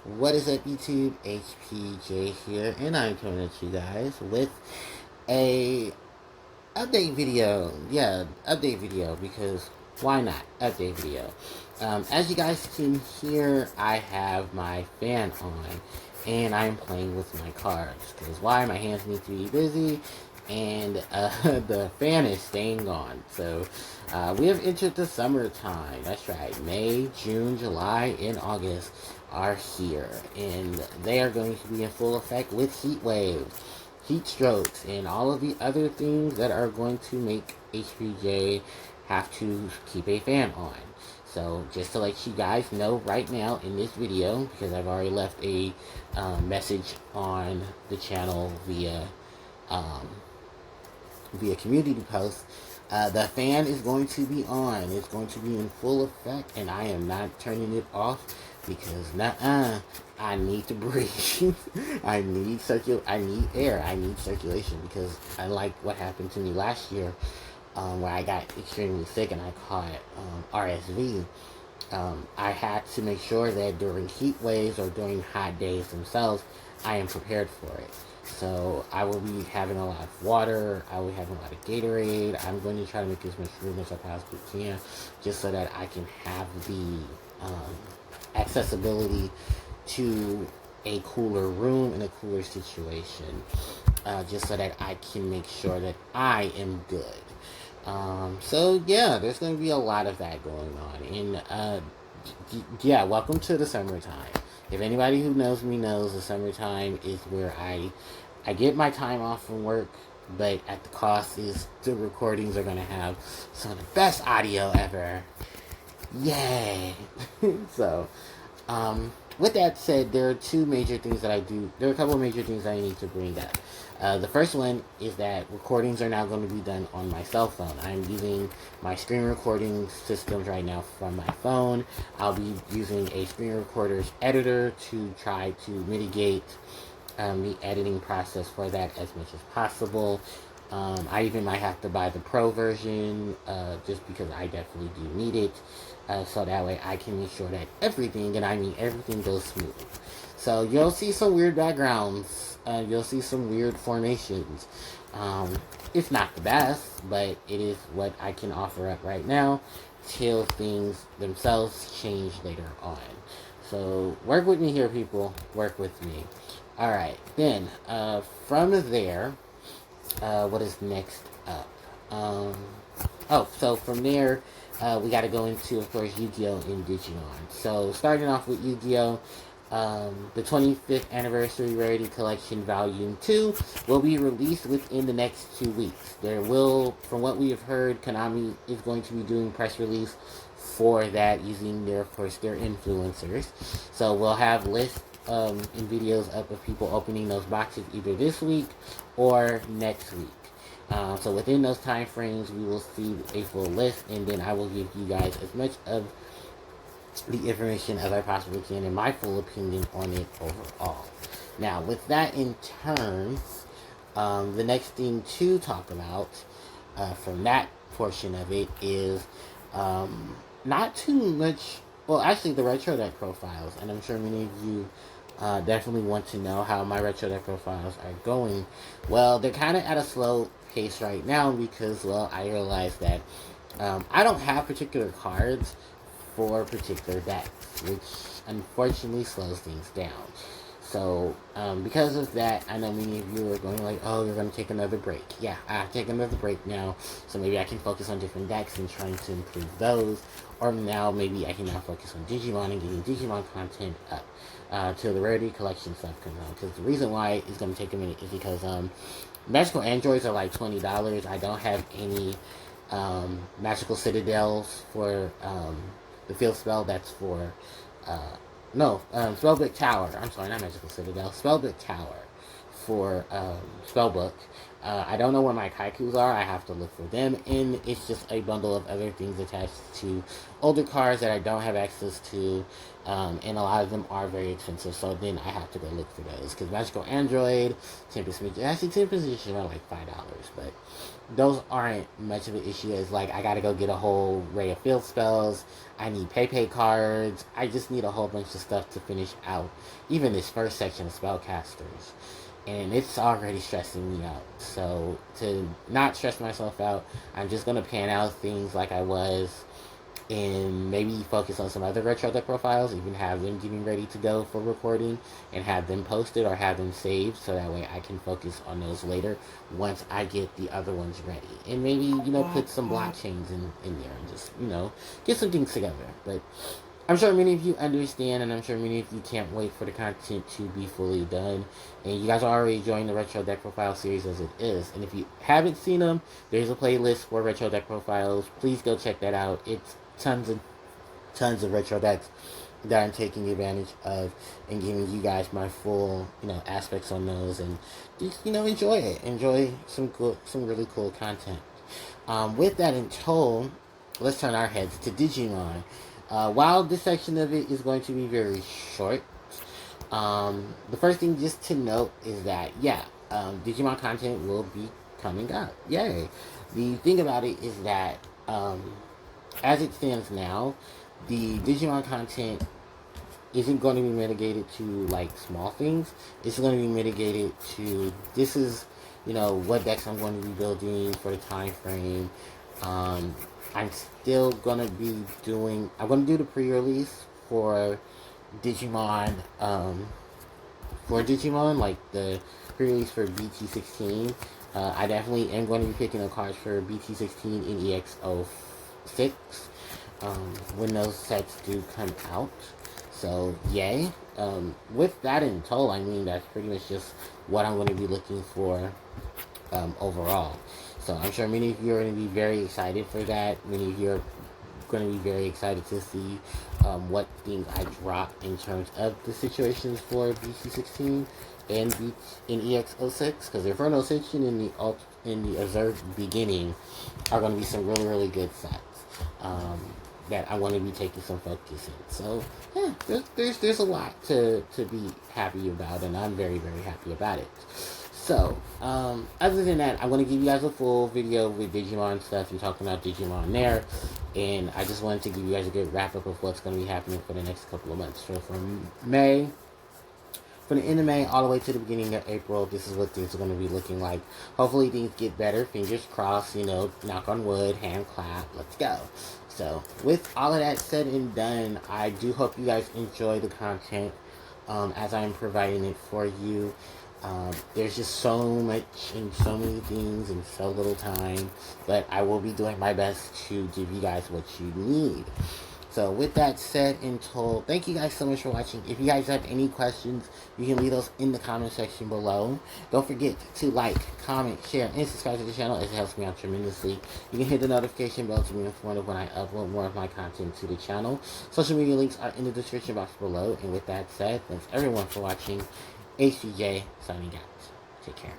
What is up, YouTube? HPJ here, and I'm coming at you guys with a update video. Yeah, update video, because why not? Update video. As you guys can hear, I have my fan on, and I'm playing with my cards. Because why? My hands need to be busy, and the fan is staying on. So we have entered the summertime. That's right. May, June, July, and August are here, and they are going to be in full effect with heat waves, heat strokes, and all of the other things that are going to make HPJ have to keep a fan on. So just to let you guys know right now in this video, because I've already left a message on the channel um, via community post, the fan is going to be on. It's going to be in full effect, and I am not turning it off because I need to breathe. I need air. I need circulation, because unlike what happened to me last year, where I got extremely sick and I caught RSV. I had to make sure that during heat waves or during hot days themselves, I am prepared for it. So I will be having a lot of water. I will be having a lot of Gatorade. I'm going to try to make as much room as I possibly can, just so that I can have the accessibility to a cooler room and a cooler situation, just so that I can make sure that I am good. So yeah, there's going to be a lot of that going on. And yeah, welcome to the summertime. If anybody who knows me knows, the summertime is where I get my time off from work, but at the cost is the recordings are going to have some of the best audio ever. Yay! So, with that said, there are two major things that I do. There are a couple of major things I need to bring up. The first one is that recordings are now going to be done on my cell phone. I'm using my screen recording systems right now from my phone. I'll be using a screen recorder's editor to try to mitigate the editing process for that as much as possible. I even might have to buy the pro version, just because I definitely do need it, so that way I can make sure that everything, and I mean everything, goes smooth. So you'll see some weird backgrounds, you'll see some weird formations. It's not the best, but it is what I can offer up right now till things themselves change later on. So work with me here, people. Work with me. Alright, then, from there, what is next up? So from there, we got to go into, of course, Yu-Gi-Oh! And Digimon. So starting off with Yu-Gi-Oh! The 25th Anniversary Rarity Collection Volume 2 will be released within the next 2 weeks. There will, from what we have heard, Konami is going to be doing press release for that using their, of course, their influencers. So we'll have lists and videos up of people opening those boxes either this week or next week. So within those time frames, we will see a full list, and then I will give you guys as much of the information as I possibly can and my full opinion on it overall. Now, with that in turn, the next thing to talk about from that portion of it is not too much. Well, actually, the retro deck profiles, and I'm sure many of you definitely want to know how my retro deck profiles are going. Well, they're kind of at a slow pace right now because, well, I realized that I don't have particular cards for particular decks, which unfortunately slows things down. So, because of that, I know many of you are going like, oh, you're going to take another break. Yeah, I take another break now, so maybe I can focus on different decks and trying to improve those. Or now, maybe I can now focus on Digimon and getting Digimon content up till the Rarity Collection stuff comes out. Because the reason why it's going to take a minute is because Magical Androids are like $20. I don't have any Magical Citadels for the field spell. That's for Spellbook Tower. I'm sorry, not Magical Citadel. Spellbook Tower for Spellbook. I don't know where my Kaikus are. I have to look for them. And it's just a bundle of other things attached to older cards that I don't have access to. And a lot of them are very expensive. So then I have to go look for those. Because Magical Android, Tempest Magician, actually Tempest Magician are like $5. But those aren't much of an issue. It's like I gotta go get a whole array of field spells. I need pay cards. I just need a whole bunch of stuff to finish out even this first section of spellcasters. And it's already stressing me out. So to not stress myself out, I'm just gonna pan out things like I was and maybe focus on some other retro deck profiles, even have them getting ready to go for recording and have them posted or have them saved so that way I can focus on those later once I get the other ones ready. And maybe, put some blockchains in there and just, get some things together. But I'm sure many of you understand, and I'm sure many of you can't wait for the content to be fully done. And you guys are already enjoying the Retro Deck Profile series as it is. And if you haven't seen them, there's a playlist for Retro Deck Profiles. Please go check that out. It's tons of retro decks that I'm taking advantage of and giving you guys my full, aspects on those. And just, enjoy it. Enjoy some really cool content. With that in tow, let's turn our heads to Digimon. While this section of it is going to be very short, the first thing just to note is that, Digimon content will be coming up. Yay! The thing about it is that, as it stands now, the Digimon content isn't going to be mitigated to, small things. It's going to be mitigated to, this is, what decks I'm going to be building for the time frame. I'm still going to be doing... I'm going to do the pre-release for Digimon, like the pre-release for BT16. I definitely am going to be picking up cards for BT16 in EX06 when those sets do come out. So, yay. With that in tow, I mean, that's pretty much just what I'm going to be looking for overall. So I'm sure many of you are going to be very excited for that. Many of you are going to be very excited to see what things I drop in terms of the situations for BT16 and in EX06. Because the Inferno Ascension in the Observed Beginning are going to be some really, really good sets that I want to be taking some focus in. So, yeah, there's a lot to be happy about, and I'm very, very happy about it. So, other than that, I'm going to give you guys a full video with Digimon stuff and talking about Digimon there. And I just wanted to give you guys a good wrap-up of what's going to be happening for the next couple of months. So, from the end of May all the way to the beginning of April, this is what things are going to be looking like. Hopefully things get better. Fingers crossed, knock on wood, hand clap, let's go. So, with all of that said and done, I do hope you guys enjoy the content as I'm providing it for you. There's just so much and so many things and so little time, but I will be doing my best to give you guys what you need. So with that said and told, thank you guys so much for watching. If you guys have any questions, you can leave those in the comment section below. Don't forget to like, comment, share, and subscribe to the channel as it helps me out tremendously. You can hit the notification bell to be informed of when I upload more of my content to the channel. Social media links are in the description box below. And with that said, thanks everyone for watching. HCJ signing out. Take care.